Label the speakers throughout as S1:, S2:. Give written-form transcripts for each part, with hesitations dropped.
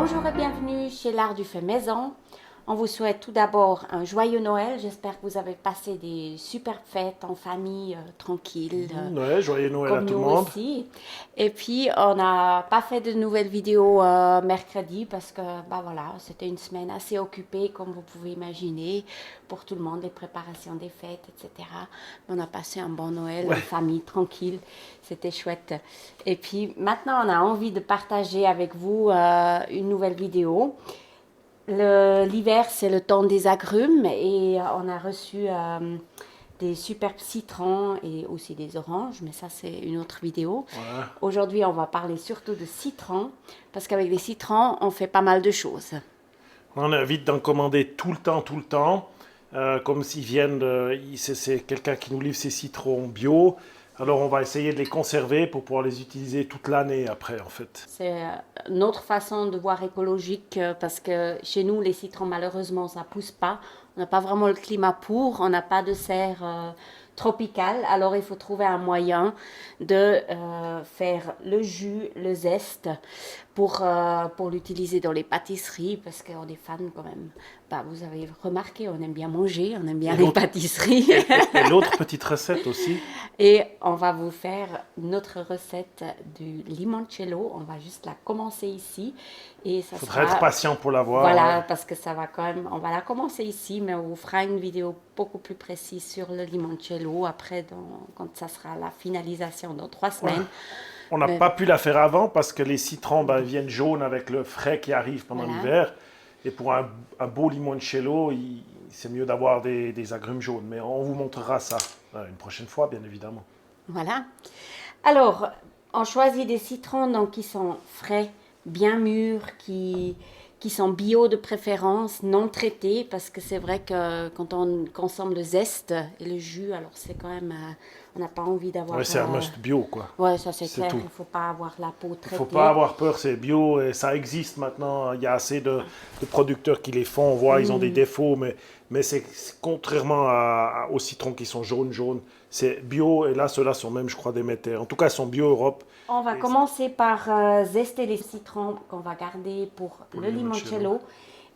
S1: Bonjour et bienvenue chez l'Art du fait maison. On vous souhaite tout d'abord un joyeux Noël. J'espère que vous avez passé des superbes fêtes en famille, tranquilles,
S2: Ouais, joyeux Noël à
S1: comme
S2: tout
S1: nous
S2: le monde.
S1: aussi. Et puis, on n'a pas fait de nouvelles vidéos mercredi parce que, bah voilà, c'était une semaine assez occupée, comme vous pouvez imaginer, pour tout le monde, les préparations des fêtes, etc. On a passé un bon Noël en
S2: Ouais,
S1: famille, tranquille. C'était chouette. Et puis, maintenant, on a envie de partager avec vous une nouvelle vidéo. L'hiver, c'est le temps des agrumes et on a reçu des superbes citrons et aussi des oranges, mais ça, c'est une autre vidéo.
S2: voilà.
S1: Aujourd'hui, on va parler surtout de citrons parce qu'avec les citrons, on fait pas mal de choses.
S2: On évite d'en commander tout le temps. Comme s'ils viennent, c'est quelqu'un qui nous livre ses citrons bio. Alors on va essayer de les conserver pour pouvoir les utiliser toute l'année après, en fait.
S1: C'est une autre façon de voir écologique parce que chez nous, les citrons, malheureusement, ça pousse pas. On n'a pas vraiment le climat pour, on n'a pas de serre tropicale. Alors, il faut trouver un moyen de faire le jus, le zeste pour l'utiliser dans les pâtisseries parce qu'on est fan quand même. Bah, vous avez remarqué, on aime bien manger, on aime bien
S2: Et
S1: les
S2: l'autre,
S1: pâtisseries.
S2: et l'autre petite recette aussi.
S1: Et on va vous faire notre recette du limoncello. On va juste la commencer ici. Et ça
S2: Faudra être
S1: sera,
S2: patient pour l'avoir,
S1: voilà,
S2: hein.
S1: parce que ça va quand même, on va la commencer ici, mais on vous fera une vidéo beaucoup plus précise sur le limoncello après, quand ça sera la finalisation dans 3 semaines.
S2: On n'a
S1: Mais
S2: pas pu la faire avant parce que les citrons viennent jaunes avec le frais qui arrive pendant
S1: voilà,
S2: l'hiver. Et pour un beau limoncello, c'est mieux d'avoir des agrumes jaunes. Mais on vous montrera ça une prochaine fois, bien évidemment.
S1: voilà. Alors, on choisit des citrons donc, qui sont frais, bien mûrs, qui sont bio de préférence, non traités, parce que c'est vrai que quand on consomme le zeste et le jus, alors c'est quand même, on n'a pas envie d'avoir...
S2: Ouais, c'est un must bio, quoi.
S1: ouais, ça c'est
S2: C'est
S1: clair,
S2: tout.
S1: il ne faut pas avoir la peau
S2: Il faut pas
S1: traitée.
S2: avoir peur, c'est bio et ça existe maintenant. Il y a assez de producteurs qui les font. On voit, ils ont des défauts, mais c'est contrairement aux citrons qui sont jaunes. C'est bio et là, ceux-là sont même, je crois, des métères. En tout cas, ils sont bio Europe
S1: On va
S2: et
S1: commencer par zester les citrons qu'on va garder pour
S2: pour
S1: le
S2: le limoncello.
S1: limoncello.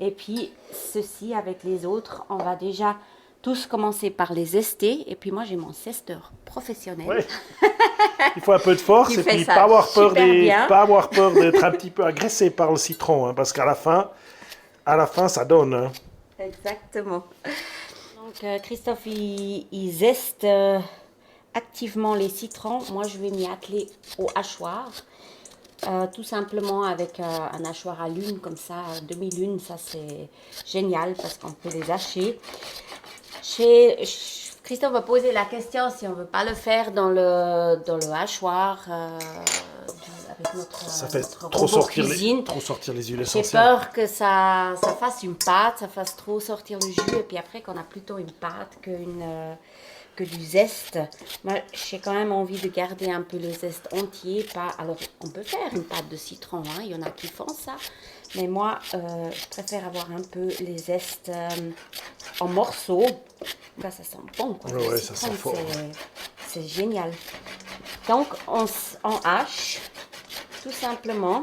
S1: Et puis, ceci avec les autres, on va déjà tous commencer par les zester. Et puis moi, j'ai mon zesteur professionnel
S2: Ouais, il faut un peu de
S1: qui
S2: force et
S1: fait
S2: puis
S1: ça super bien.
S2: pas avoir peur d'être un petit peu agressé par le citron, hein, parce qu'à la fin, ça donne, hein.
S1: Exactement. Donc, Christophe, il zeste activement les citrons. Moi, je vais m'y atteler au hachoir. Tout simplement avec un hachoir à lune, comme ça, demi-lune, ça c'est génial parce qu'on peut les hacher. Christophe va poser la question si on ne veut pas le faire dans le hachoir avec
S2: Ça fait
S1: notre robot cuisine.
S2: trop sortir les huiles
S1: J'ai
S2: essentielles.
S1: peur que ça fasse une pâte, ça fasse trop sortir le jus, et puis après qu'on a plutôt une pâte que du zeste. Moi, j'ai quand même envie de garder un peu le zeste entier. Alors, on peut faire une pâte de citron, hein, il y en a qui font ça. Mais moi, je préfère avoir un peu les zestes en morceaux. Là, ça sent bon, quoi.
S2: Ouais,
S1: Le
S2: ouais, ça
S1: citron,
S2: sent fort.
S1: c'est génial. Donc, on hache, tout simplement.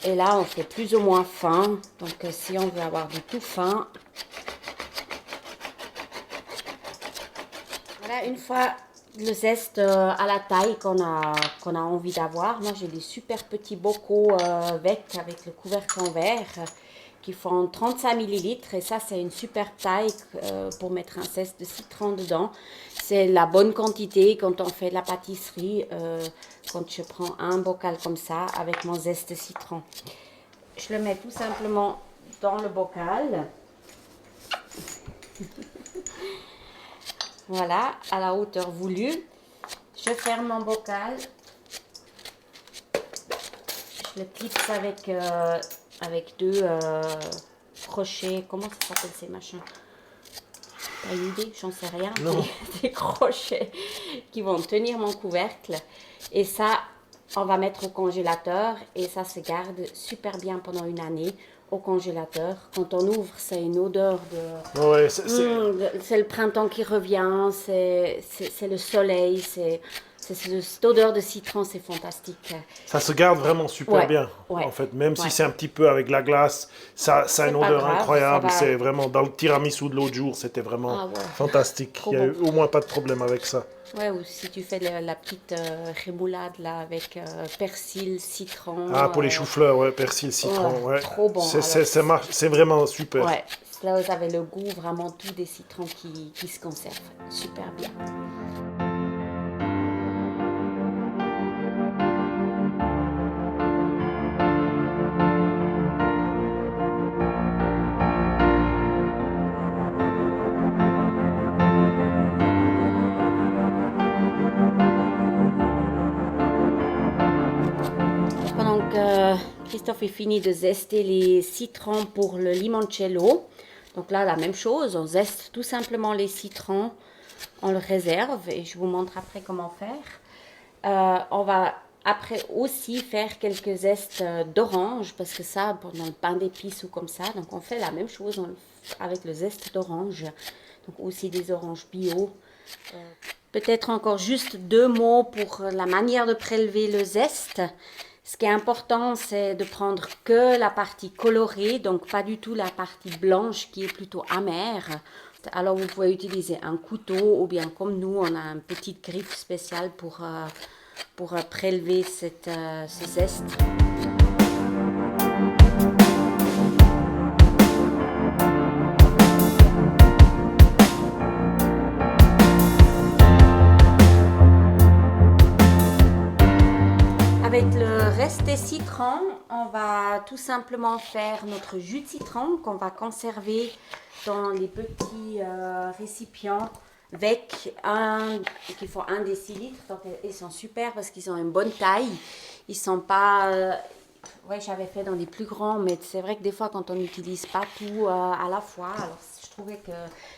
S1: Et là, on fait plus ou moins fin. Donc, si on veut avoir du tout fin. Voilà, une fois le zeste à la taille qu'on a envie d'avoir. Moi, j'ai des super petits bocaux avec le couvercle en verre qui font 35 millilitres. Et ça, c'est une super taille pour mettre un zeste de citron dedans. C'est la bonne quantité quand on fait de la pâtisserie. Quand je prends un bocal comme ça avec mon zeste de citron. Je le mets tout simplement dans le bocal. Voilà, à la hauteur voulue. Je ferme mon bocal. Je le clipse avec deux crochets. Comment ça s'appelle ces machins? Pas une idée, j'en sais rien.
S2: Non.
S1: Des crochets qui vont tenir mon couvercle. Et ça, on va mettre au congélateur et ça se garde super bien pendant une année. au congélateur. Quand on ouvre, c'est une odeur de...
S2: Ouais,
S1: c'est le printemps qui revient, c'est le soleil, cette odeur de citron, c'est fantastique.
S2: ça se garde vraiment super
S1: Ouais,
S2: bien.
S1: ouais,
S2: En fait, même si
S1: ouais.
S2: c'est un petit peu avec la glace, ça a
S1: C'est
S2: une
S1: pas
S2: odeur
S1: grave,
S2: incroyable.
S1: ça va.
S2: C'est vraiment dans le tiramisu de l'autre jour, c'était vraiment
S1: Ah ouais,
S2: fantastique.
S1: trop
S2: Il n'y a
S1: bon.
S2: eu au moins pas de problème avec ça.
S1: Ouais, ou si tu fais la petite rémoulade là avec persil, citron.
S2: Ah, pour les choux-fleurs, ouais, persil, citron, ouais.
S1: Trop bon.
S2: C'est vraiment super.
S1: Ouais, là vous avez le goût vraiment tout des citrons qui se conservent. Super bien. Pendant que Christophe est fini de zester les citrons pour le limoncello, donc là la même chose, on zeste tout simplement les citrons, on le réserve et je vous montre après comment faire. On va après aussi faire quelques zestes d'orange parce que ça, pendant le pain d'épices ou comme ça, donc on fait la même chose avec le zeste d'orange, donc aussi des oranges bio. Peut-être encore juste 2 mots pour la manière de prélever le zeste. Ce qui est important, c'est de prendre que la partie colorée, donc pas du tout la partie blanche qui est plutôt amère. Alors vous pouvez utiliser un couteau ou bien comme nous, on a une petite griffe spéciale pour prélever ce zeste. Avec le reste des citrons, on va tout simplement faire notre jus de citron qu'on va conserver dans les petits récipients avec qui font 1 décilitre. Donc ils sont super parce qu'ils ont une bonne taille. Ils sont pas... ouais, j'avais fait dans des plus grands, mais c'est vrai que des fois quand on n'utilise pas tout à la fois, alors je trouvais que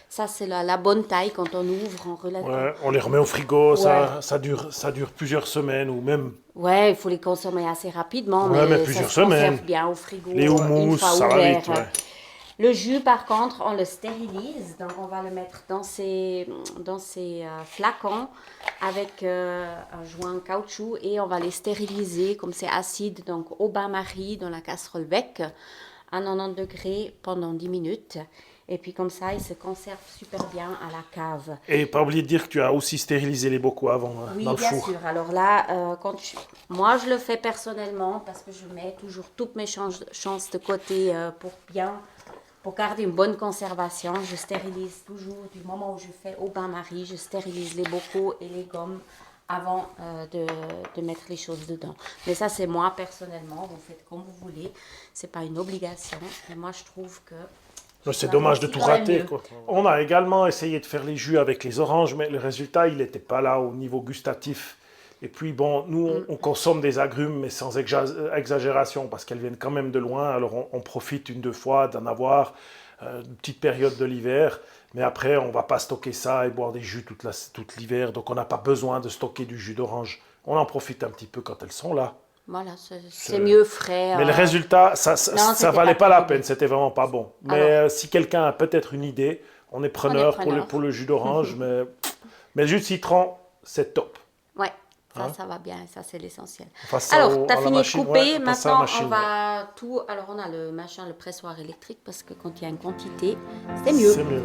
S1: ça c'est la bonne taille quand on ouvre en relative.
S2: Ouais, on les remet au frigo,
S1: Ouais.
S2: ça dure plusieurs semaines ou même
S1: Ouais, il faut les consommer assez rapidement,
S2: Ouais, mais
S1: mais
S2: plusieurs
S1: ça se conserve
S2: semaines.
S1: bien au frigo.
S2: les
S1: une
S2: houmous,
S1: fois
S2: ça va
S1: ouvert.
S2: vite. Ouais.
S1: Le jus, par contre, on le stérilise. Donc, on va le mettre dans ces flacons avec un joint en caoutchouc et on va les stériliser comme c'est acide. Donc, au bain-marie dans la casserole bec à 90 degrés pendant 10 minutes. Et puis, comme ça, ils se conservent super bien à la cave.
S2: Et pas oublier de dire que tu as aussi stérilisé les bocaux avant
S1: Oui,
S2: dans le
S1: bien
S2: four.
S1: sûr. Alors là, moi, je le fais personnellement parce que je mets toujours toutes mes chances de côté pour garder une bonne conservation. Je stérilise toujours du moment où je fais au bain-marie, je stérilise les bocaux et les gommes avant de mettre les choses dedans. Mais ça, c'est moi personnellement. Vous faites comme vous voulez. C'est pas une obligation. Mais moi, je trouve que
S2: C'est dommage de tout
S1: quand même
S2: rater,
S1: mieux.
S2: quoi. On a également essayé de faire les jus avec les oranges, mais le résultat, il n'était pas là au niveau gustatif. Et puis, bon, nous, on consomme des agrumes, mais sans exagération, parce qu'elles viennent quand même de loin. Alors, on profite 1-2 fois d'en avoir une petite période de l'hiver. Mais après, on ne va pas stocker ça et boire des jus toute l'hiver. Donc, on n'a pas besoin de stocker du jus d'orange. On en profite un petit peu quand elles sont là.
S1: Voilà, c'est mieux frais.
S2: Mais le résultat, ça
S1: c'était
S2: valait
S1: pas
S2: pas la
S1: terrible.
S2: peine, c'était vraiment pas bon. Mais
S1: Alors.
S2: si quelqu'un a peut-être une idée, on est preneur,
S1: preneur.
S2: pour le jus d'orange, mais le jus de citron, c'est top.
S1: Ouais,
S2: Hein?
S1: ça va bien, ça c'est l'essentiel.
S2: On passe ça
S1: Alors, tu as
S2: à la
S1: fini
S2: machine,
S1: de couper,
S2: ouais, on passe ça à la
S1: maintenant
S2: machine,
S1: on va tout... Alors on a le pressoir électrique parce que quand il y a une quantité, c'est mieux.
S2: C'est mieux.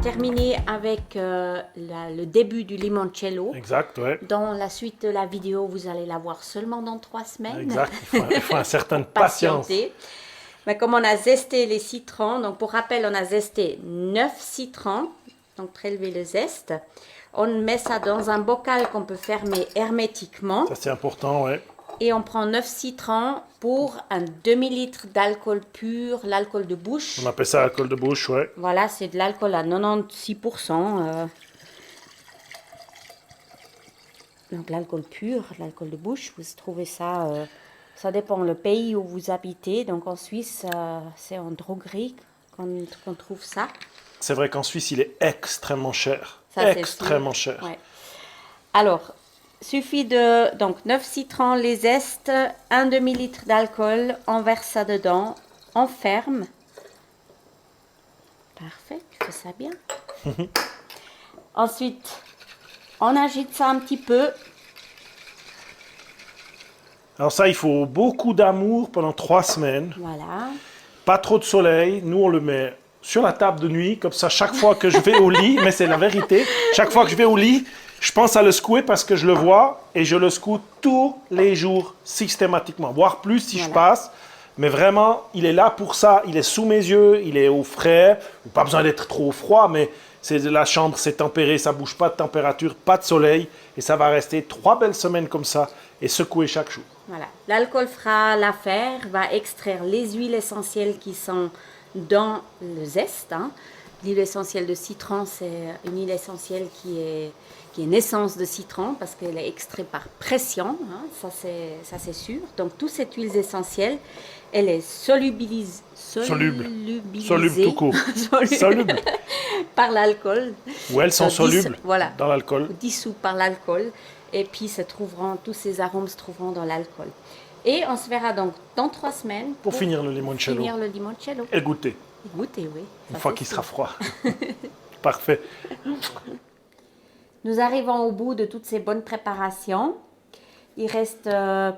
S1: terminer avec le début du limoncello.
S2: Exact, ouais.
S1: Dans la suite de la vidéo, vous allez la voir seulement dans 3 semaines.
S2: Exact, il faut une certaine patience.
S1: Patienter. Mais comme on a zesté les citrons, donc pour rappel, on a zesté 9 citrons, donc prélever le zeste. On met ça dans un bocal qu'on peut fermer hermétiquement.
S2: Ça, c'est important, ouais.
S1: Et on prend 9 citrons pour un demi-litre d'alcool pur, l'alcool de bouche.
S2: On appelle ça alcool de bouche, ouais.
S1: Voilà, c'est de l'alcool à 96%. Donc l'alcool pur, l'alcool de bouche, vous trouvez ça, ça dépend le pays où vous habitez. Donc en Suisse, c'est en droguerie qu'on trouve ça.
S2: C'est vrai qu'en Suisse, il est extrêmement cher.
S1: Ça,
S2: extrêmement cher.
S1: Ouais. Alors, suffit de, donc 9 citrons, les zestes, un demi-litre d'alcool, on verse ça dedans, on ferme. Parfait, tu fais ça bien. Ensuite, on agite ça un petit peu.
S2: Alors ça, il faut beaucoup d'amour pendant 3 semaines.
S1: Voilà.
S2: Pas trop de soleil. Nous, on le met sur la table de nuit. Comme ça, chaque fois que je vais au lit, mais c'est la vérité, chaque fois que je vais au lit, je pense à le secouer parce que je le vois et je le secoue tous les jours, systématiquement. Voire plus si je passe. Mais vraiment, il est là pour ça. Il est sous mes yeux, il est au frais. Pas besoin d'être trop froid, mais la chambre, c'est tempéré, ça bouge pas de température, pas de soleil. Et ça va rester 3 belles semaines comme ça et secouer chaque jour.
S1: Voilà. L'alcool fera l'affaire, va extraire les huiles essentielles qui sont dans le zeste. Hein. L'huile essentielle de citron, c'est une huile essentielle qui est une essence de citron parce qu'elle est extraite par pression, hein, ça c'est sûr. Donc toutes ces huiles essentielles, elle est soluble
S2: tout court. Soluble.
S1: Par l'alcool.
S2: Ou elles sont solubles dans l'alcool.
S1: Dissous par l'alcool. Et puis tous ces arômes se trouveront dans l'alcool. Et on se verra donc dans 3 semaines
S2: pour finir le limoncello. Et goûter.
S1: Goûter, oui.
S2: Une fois qu'il sera froid. Parfait.
S1: Nous arrivons au bout de toutes ces bonnes préparations. Il reste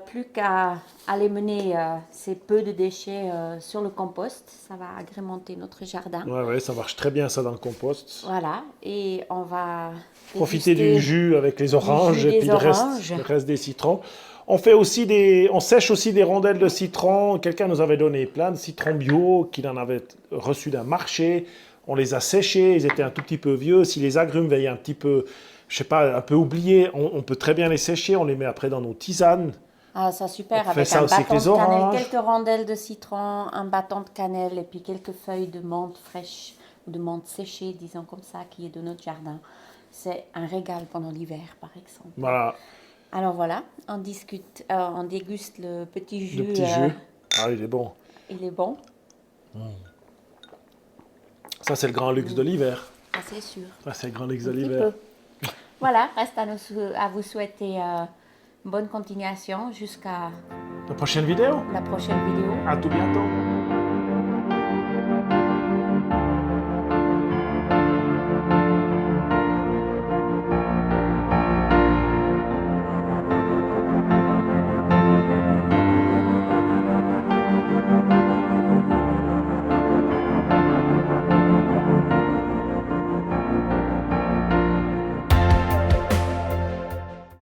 S1: plus qu'à aller mener ces peu de déchets sur le compost. Ça va agrémenter notre jardin.
S2: Ouais, ça marche très bien ça dans le compost.
S1: Voilà, et on va
S2: profiter du jus avec les oranges et puis le reste des citrons. On sèche aussi des rondelles de citron. Quelqu'un nous avait donné plein de citrons bio qu'il en avait reçu d'un marché. On les a séchés, ils étaient un tout petit peu vieux. Si les agrumes veillent un petit peu, je sais pas, un peu oubliés, on peut très bien les sécher. On les met après dans nos tisanes.
S1: Ah, ça super,
S2: on
S1: avec
S2: ça
S1: un
S2: aussi
S1: bâton
S2: avec les
S1: de cannelle,
S2: oranges.
S1: quelques rondelles de citron, un bâton de cannelle et puis quelques feuilles de menthe fraîche ou de menthe séchée, disons comme ça, qui est de notre jardin. C'est un régal pendant l'hiver, par exemple.
S2: Voilà.
S1: Alors voilà, on déguste le petit jus.
S2: Le petit jus. Ah, il est bon.
S1: Il est bon.
S2: Ça, c'est le grand luxe de l'hiver.
S1: Ah, c'est sûr.
S2: Ça, c'est le grand luxe de l'hiver.
S1: Voilà, reste à vous souhaiter bonne continuation jusqu'à
S2: la prochaine vidéo.
S1: La prochaine vidéo.
S2: À tout bientôt.